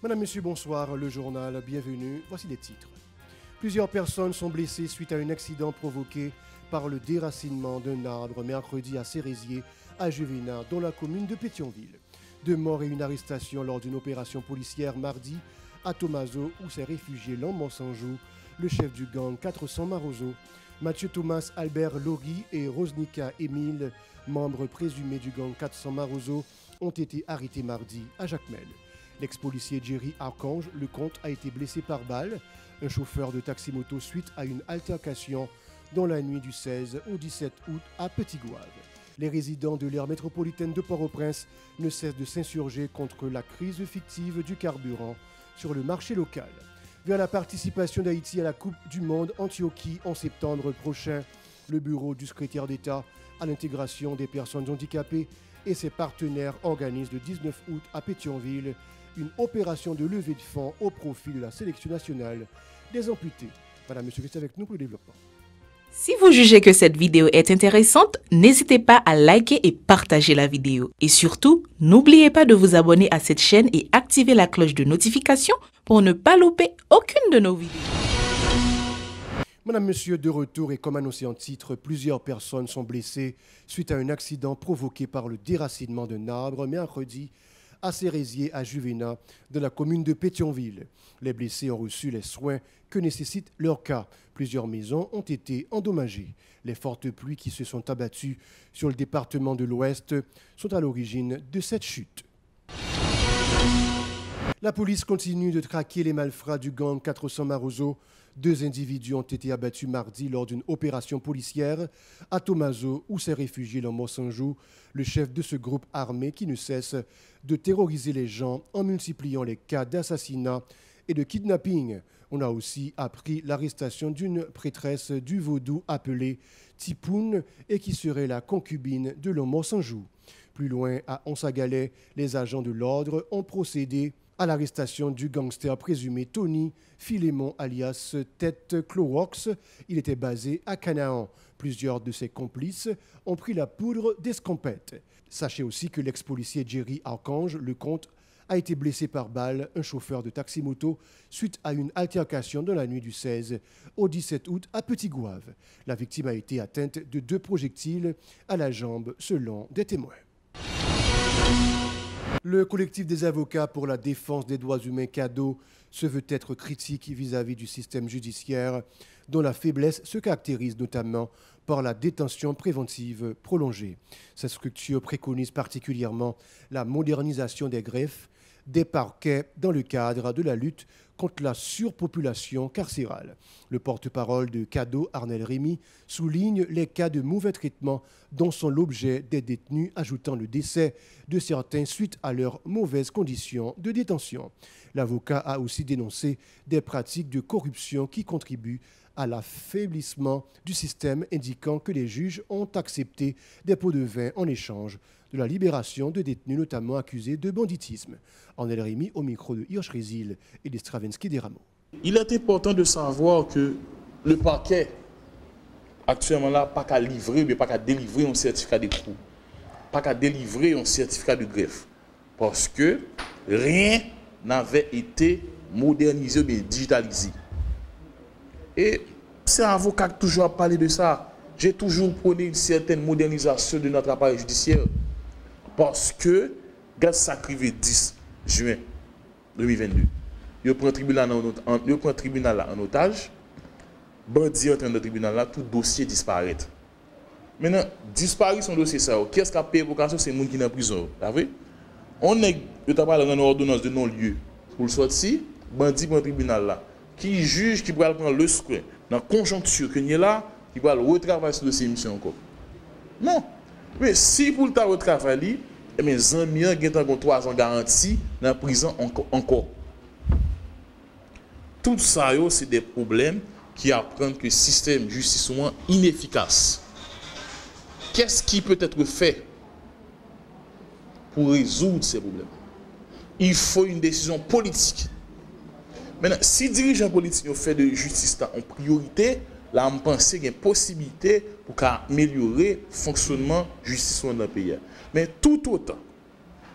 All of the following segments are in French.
Madame, Monsieur, bonsoir. Le journal, bienvenue. Voici les titres. Plusieurs personnes sont blessées suite à un accident provoqué par le déracinement d'un arbre mercredi à Cérésier, à Juvénat, dans la commune de Pétionville. 2 morts et une arrestation lors d'une opération policière mardi à Tomazo, où s'est réfugié Lamont-Sanjou, le chef du gang 400 Marozo. Mathieu Thomas Albert Logui et Rosnika Émile, membres présumés du gang 400 Marozo, ont été arrêtés mardi à Jacmel. L'ex-policier Jerry Archange Lecomte a été blessé par balle, un chauffeur de taxi-moto suite à une altercation dans la nuit du 16 au 17 août à Petit-Gouave. Les résidents de l'aire métropolitaine de Port-au-Prince ne cessent de s'insurger contre la crise fictive du carburant sur le marché local. Vers la participation d'Haïti à la Coupe du Monde Antioquie en septembre prochain, le bureau du secrétaire d'État à l'intégration des personnes handicapées et ses partenaires organisent le 19 août à Pétionville une opération de levée de fonds au profit de la sélection nationale des amputés. Madame, Monsieur, restez avec nous pour le développement. Si vous jugez que cette vidéo est intéressante, n'hésitez pas à liker et partager la vidéo. Et surtout, n'oubliez pas de vous abonner à cette chaîne et activer la cloche de notification pour ne pas louper aucune de nos vidéos. Madame, Monsieur, de retour et comme annoncé en titre, plusieurs personnes sont blessées suite à un accident provoqué par le déracinement d'un arbre mercredi à Cérésier, à Juvénat, de la commune de Pétionville. Les blessés ont reçu les soins que nécessite leur cas. Plusieurs maisons ont été endommagées. Les fortes pluies qui se sont abattues sur le département de l'Ouest sont à l'origine de cette chute. La police continue de traquer les malfrats du gang 400 Marozo. 2 individus ont été abattus mardi lors d'une opération policière à Tomazo, où s'est réfugié Lamont-Sanjou, le chef de ce groupe armé qui ne cesse de terroriser les gens en multipliant les cas d'assassinat et de kidnapping. On a aussi appris l'arrestation d'une prêtresse du vaudou appelée Tipoun et qui serait la concubine de Lamont-Sanjou. Plus loin, à Onsagalais, les agents de l'ordre ont procédé à l'arrestation du gangster présumé Tony Philémon alias Tête Clorox. Il était basé à Canaan. Plusieurs de ses complices ont pris la poudre d'escampette. Sachez aussi que l'ex-policier Jerry Archange Lecomte a été blessé par balle, un chauffeur de taxi-moto, suite à une altercation dans la nuit du 16 au 17 août à Petit-Gouave. La victime a été atteinte de 2 projectiles à la jambe, selon des témoins. Le collectif des avocats pour la défense des droits humains CADO se veut être critique vis-à-vis du système judiciaire, dont la faiblesse se caractérise notamment par la détention préventive prolongée. Cette structure préconise particulièrement la modernisation des greffes, des parquets dans le cadre de la lutte contre la surpopulation carcérale. Le porte-parole de CADO, Arnel Rémy, souligne les cas de mauvais traitement dont sont l'objet des détenus, ajoutant le décès de certains suite à leurs mauvaises conditions de détention. L'avocat a aussi dénoncé des pratiques de corruption qui contribuent à l'affaiblissement du système, indiquant que les juges ont accepté des pots de vin en échange de la libération de détenus notamment accusés de banditisme. Arnel Rémy au micro de Hirsch Résil et de Stravinsky Desrameaux. Il est important de savoir que le parquet, actuellement là, pas qu'à livrer, mais pas qu'à délivrer un certificat d'écrou, pas qu'à délivrer un certificat de greffe, parce que rien n'avait été modernisé mais digitalisé. Et c'est un avocat qui toujours a parlé de ça. J'ai toujours prôné une certaine modernisation de notre appareil judiciaire. Parce que, regarde ça arrivé 10 juin 2022. Il prend le tribunal en otage. Bandit entre dans le tribunal là, tout dossier disparaît. Maintenant, disparaît son dossier ça. Qu'est-ce qui a payé pour ça? C'est les gens qui sont en prison. On est en ordonnance de non-lieu pour le sortir. Bandit prend le tribunal là. Qui juge, qui va prendre le soin dans la conjoncture que nous est là, qui va retravailler ce dossier mission encore. Non. Mais si pour le temps retravailler, mes amis ont 3 ans garantis dans la prison encore. Tout ça, c'est des problèmes qui apprennent que le système de justice est inefficace. Qu'est-ce qui peut être fait pour résoudre ces problèmes? Il faut une décision politique. Maintenant, si les dirigeants politiques ont fait de justice en priorité, là, je pense qu'il y a une possibilité pour améliorer le fonctionnement de la justice dans le pays. Mais tout autant,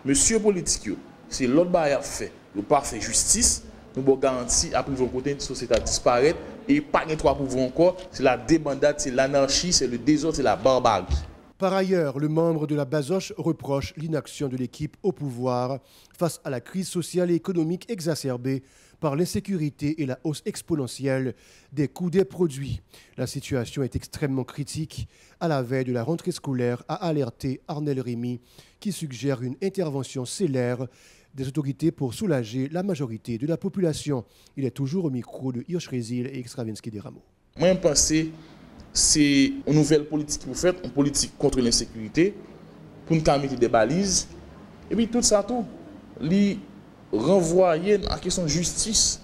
monsieur politique, c'est l'autre barrière fait, Nous pas fait justice, nous avons garanti après nous côté une société à disparaître et pas de trois pouvoirs encore, c'est la débandade, c'est l'anarchie, c'est le désordre, c'est la barbarie. Par ailleurs, le membre de la Bazoche reproche l'inaction de l'équipe au pouvoir face à la crise sociale et économique exacerbée par l'insécurité et la hausse exponentielle des coûts des produits. La situation est extrêmement critique. À la veille de la rentrée scolaire, a alerté Arnel Rémy, qui suggère une intervention célère des autorités pour soulager la majorité de la population. Il est toujours au micro de Hirsch Résil et Extravinsky des Rameaux. Moi, je pense que c'est une nouvelle politique que vous faites, une politique contre l'insécurité, pour nous mettre des balises. Et puis tout ça, tout, les renvoyer à la question de justice.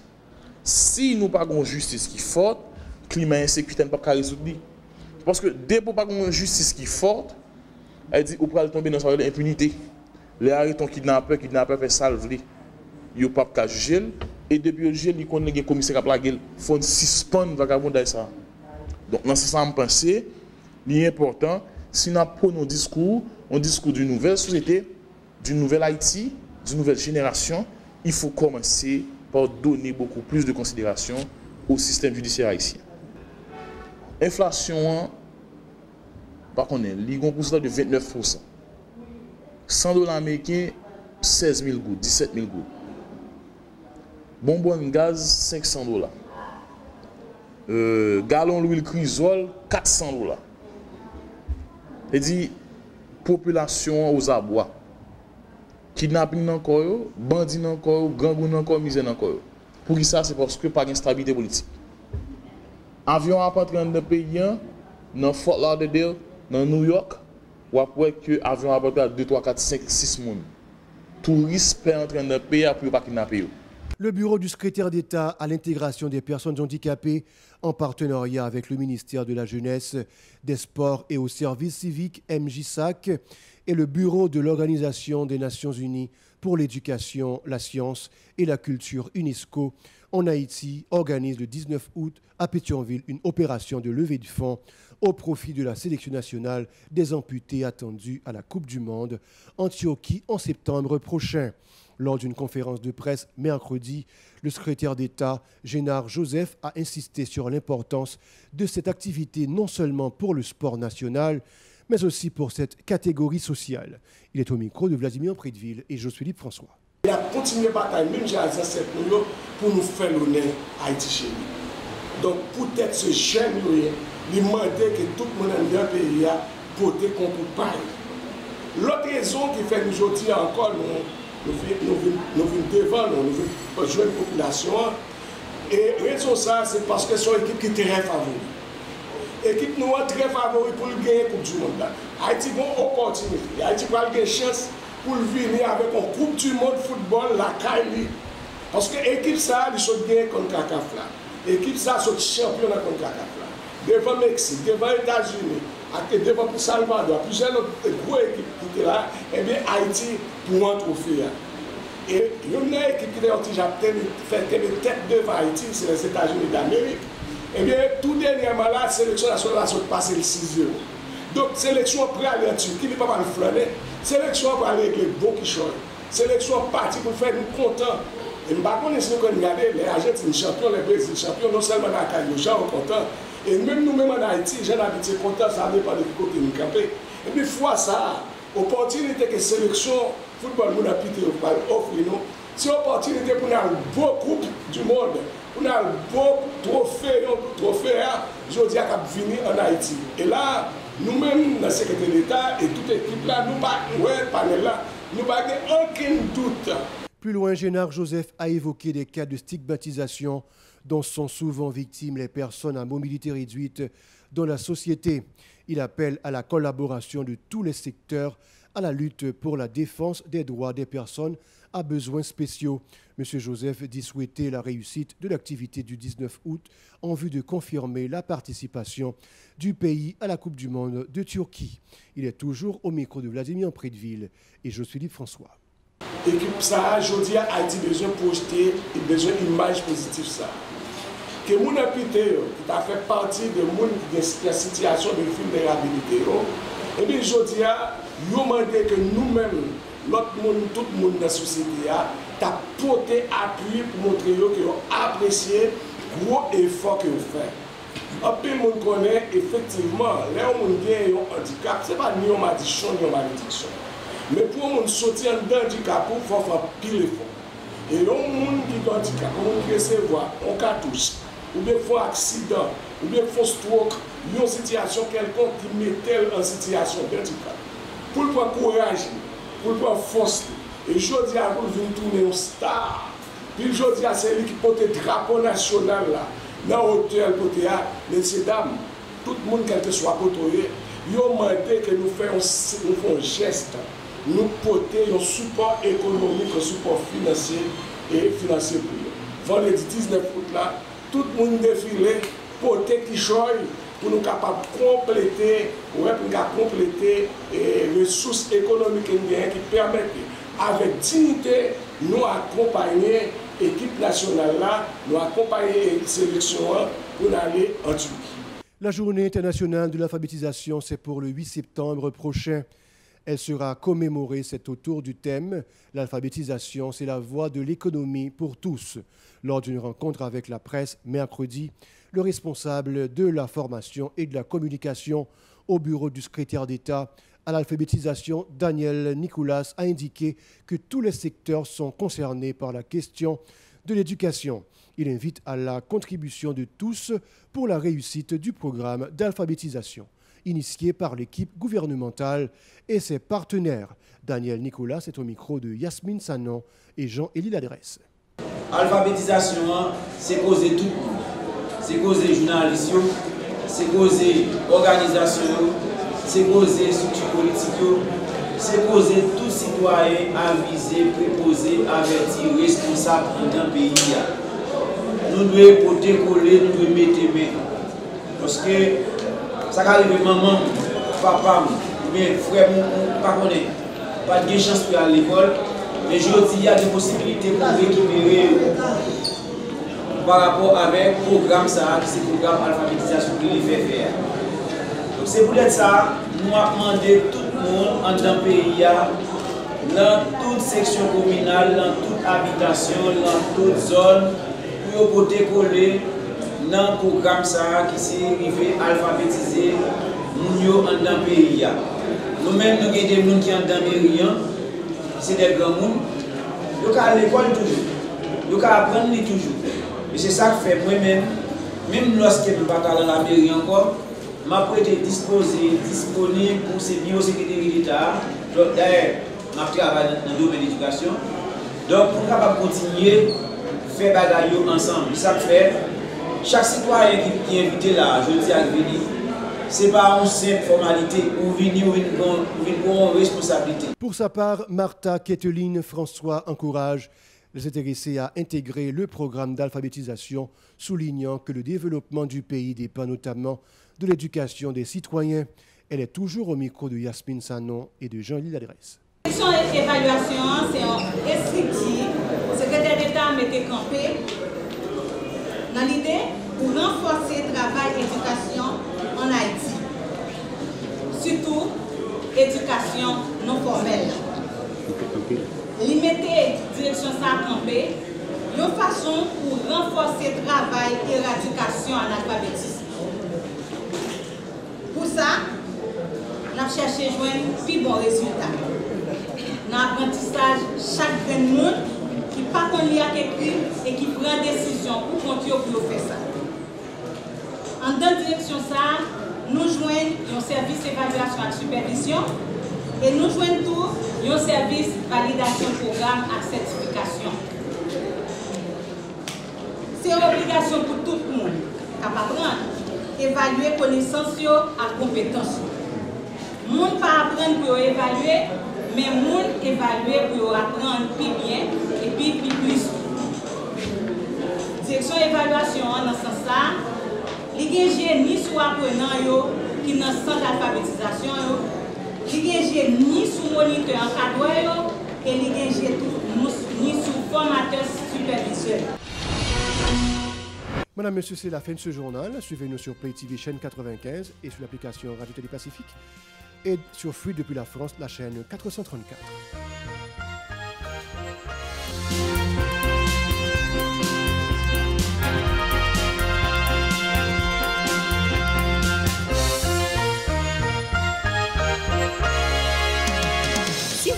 Si nous n'avons pas de justice qui est forte, le climat d'insécurité n'est pas résoudre. Parce que dès qu'on n'a pas de justice qui est forte, elle dit qu'on peut tomber dans une impunité. Les arrêtons kidnappeurs fait salver. Ils ne peuvent pas juger. Et depuis le juge, ils connaissent les commissaires à la gueule. Il faut suspendre le vagabond de ça. Donc, dans ce sens, je pense que c'est important, si nous prenons un discours d'une nouvelle société, d'une nouvelle Haïti, d'une nouvelle génération, il faut commencer par donner beaucoup plus de considération au système judiciaire haïtien. Inflation, par contre, il y a un pourcentage de 29%. $100 américains, 16 000 gouttes, 17 000 gouttes. Bonbon gaz, $500. Gallon l'huile crisol, $400. Et dit, population aux abois. Kidnapping encore, bandit encore, gangoun encore, misère encore. Pour qui ça, c'est parce que pas d'instabilité politique. Avion à entrer dans le pays, dans Fort Lauderdale, dans New York, ou après que avion à entrer à 2, 3, 4, 5, 6 personnes. Touristes peuvent entrer dans le pays pour ne pas kidnapper. Le bureau du secrétaire d'État à l'intégration des personnes handicapées, en partenariat avec le ministère de la Jeunesse, des Sports et au service civique MJSAC, et le bureau de l'Organisation des Nations Unies pour l'éducation, la science et la culture UNESCO en Haïti organise le 19 août à Pétionville une opération de levée de fonds au profit de la sélection nationale des amputés attendue à la Coupe du Monde en Turquie en septembre prochain. Lors d'une conférence de presse mercredi, le secrétaire d'État, Génard Joseph, a insisté sur l'importance de cette activité non seulement pour le sport national, mais aussi pour cette catégorie sociale. Il est au micro de Vladimir Prédeville et Josué François. Il a continué à batailler, même j'ai cette pour nous faire l'honneur à Haïti chez lui. Donc, peut-être ce jeune, il demandait que tout le monde dans le pays a voté contre pareil. L'autre raison qui fait nous aujourd'hui encore, nous venons devant, nous venons jouer une population. Et raison ça, c'est parce que c'est une équipe qui est très favorite. L'équipe nous est très favorite pour gagner la Coupe du Monde. Haïti a une opportunité. Haïti a une chance pour venir avec une Coupe du Monde football, la Kaili. Parce que l'équipe ça, ils sont gagnés contre la CAF. L'équipe ça, ils sont champions contre la CAF. Devant le Mexique, devant les États-Unis, devant le Salvador, plusieurs autres grosses équipes qui étaient là, et bien Haïti pour un trophée. Et il y a une équipe qui a fait des têtes devant Haïti, c'est les États-Unis d'Amérique. Et bien, tout dernièrement, la sélection nationale a passé le 6-0. Donc, sélection pour aller en Turquie, il n'est pas mal flâner. Sélection pour aller avec les beaux qui chantent. Sélection partie pour faire nous contents. Et nous ne si nous regardons les Argentines champions, les Brésiliens champions, non seulement dans la Caraïbe, les gens sont contents. Et même nous-mêmes en Haïti, les gens habitent contents, ça dépend de côté nous camper. Et puis, fois ça, opportunité que sélection football nous a offre nous, c'est opportunité pour nous avoir beaucoup du monde. On a un beau trophée, je dis à venir en Haïti. Et là, nous-mêmes, dans le secrétaire d'État et toute l'équipe là, nous n'avons pas aucun doute. Plus loin, Génard Joseph a évoqué des cas de stigmatisation dont sont souvent victimes les personnes à mobilité réduite dans la société. Il appelle à la collaboration de tous les secteurs à la lutte pour la défense des droits des personnes à besoins spéciaux. M. Joseph dit souhaiter la réussite de l'activité du 19 août en vue de confirmer la participation du pays à la Coupe du Monde de Turquie. Il est toujours au micro de Vladimir Prédeville et je suis Philippe François. L'équipe ça, aujourd'hui, Haïti a besoin de projeter, besoin d'image positive ça. Que mon habité, qui a fait partie de mon situation de vulnérabilité, et bien aujourd'hui, nous demandons que nous-mêmes, tout le monde dans la société, t'as porté appui pour montrer qu'ils ont apprécié le gros effort qu'ils ont fait. En plus, on connaît effectivement, là où on a un handicap, ce n'est pas ni une malédiction ni une malédiction. Mais pour on sortir d'un handicap, il faut faire pile effort. Et les gens qui ont un handicap, on recevoir un cartouche, ou bien font accident, ou bien font stroke, une situation quelconque qui met tel en situation d'handicap. Pour le prendre courage, pour le prendre force. Et je dis à vous, vous tourner une star. Puis je dis à celui qui porte le drapeau national là, dans l'hôtel côté à, messieurs, dames, tout le monde, quel que soit côté, ils ont demandé que nous fassions un geste, nous porter un support économique, un support financier et financier pour eux. Vendredi 19 août là, tout le monde défilé, porter qui choisit pour nous capables de compléter, pour nous compléter les ressources économiques qui permettent avec dignité nous accompagner l'équipe nationale là, nous accompagner la sélection pour aller en Turquie. La journée internationale de l'alphabétisation, c'est pour le 8 septembre prochain. Elle sera commémorée, c'est autour du thème « L'alphabétisation, c'est la voie de l'économie pour tous ». Lors d'une rencontre avec la presse mercredi, le responsable de la formation et de la communication au bureau du secrétaire d'État à l'alphabétisation, Daniel Nicolas, a indiqué que tous les secteurs sont concernés par la question de l'éducation. Il invite à la contribution de tous pour la réussite du programme d'alphabétisation, initié par l'équipe gouvernementale et ses partenaires. Daniel Nicolas est au micro de Yasmine Sanon et Jean-Élie Ladresse. Alphabétisation, c'est causer tout le monde. C'est causer journalistes, c'est causer organisation, c'est causer structure politique, c'est causer tout citoyen avisé, préposé, averti, responsable dans le pays. Nous devons porter coller, nous devons mettre main. Parce que ça arrive maman, papa, mes frères, pas de chance pour aller à l'école, mais je dis il y a des possibilités pour récupérer par rapport avec le programme ça, c'est le programme alphabétisation qui les fait faire. Donc c'est pour ça nous avons demandé tout le monde en dans le pays, dans toute section communale, dans toute habitation, dans toute zone, pour porter coller dans le programme ça qui s'est arrivé à alphabétiser nous en dans le pays. Nous-mêmes, nous avons des gens qui sont dans le pays, c'est des grands gens. Ils sont à l'école toujours, ils sont apprendre toujours. Et c'est ça que fait moi-même, même lorsque je ne suis pas dans la mairie encore, je suis disponible pour ces biosécurité d'État. D'ailleurs, je travaille dans le domaine de l'éducation. Donc, pour capable continuer à faire bagaille ensemble. C'est ça que fait. Chaque citoyen qui est invité là, je dis à venir, ce n'est pas une simple formalité ou une responsabilité. Pour sa part, Martha Ketteline François encourage les intéressés à intégrer le programme d'alphabétisation, soulignant que le développement du pays dépend notamment de l'éducation des citoyens. Elle est toujours au micro de Yasmine Sanon et de Jean-Élie Ladresse. L'évaluation, c'est un restrictif. Le secrétaire d'État mettait campé dans l'idée pour renforcer le travail d'éducation en Haïti. Surtout, éducation non formelle. Limiter direction ça campé, une façon pour renforcer le travail et l'éducation en alphabétisme. Pour ça, nous avons cherché à joindre un plus bon résultat. Dans l'apprentissage, chaque monde qui ne pas lire écrit et qui prend décision pour continuer pour faire ça. En deux directions, ça, nous joignons un service d'évaluation et de supervision et nous joignons tout un service validation programme à certification. C'est une obligation pour tout le monde qui apprendre, évaluer connaissances à compétences. Le monde pas apprendre pour évaluer, mais le monde évaluer pour apprendre plus bien et puis plus. Direction évaluation dans ce sens-là, l'IGG ni sur apprenant qui dans le centre d'alphabétisation, l'IGG ni sur moniteur encadreur et l'IGG ni sur formateur superviseur. Madame, Monsieur, c'est la fin de ce journal. Suivez-nous sur Play TV chaîne 95 et sur l'application Radio Télé Pacifique et sur Free depuis la France, la chaîne 434.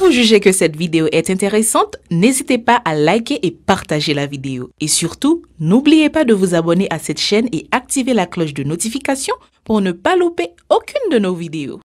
vous jugez que cette vidéo est intéressante, n'hésitez pas à liker et partager la vidéo. Et surtout, n'oubliez pas de vous abonner à cette chaîne et activer la cloche de notification pour ne pas louper aucune de nos vidéos.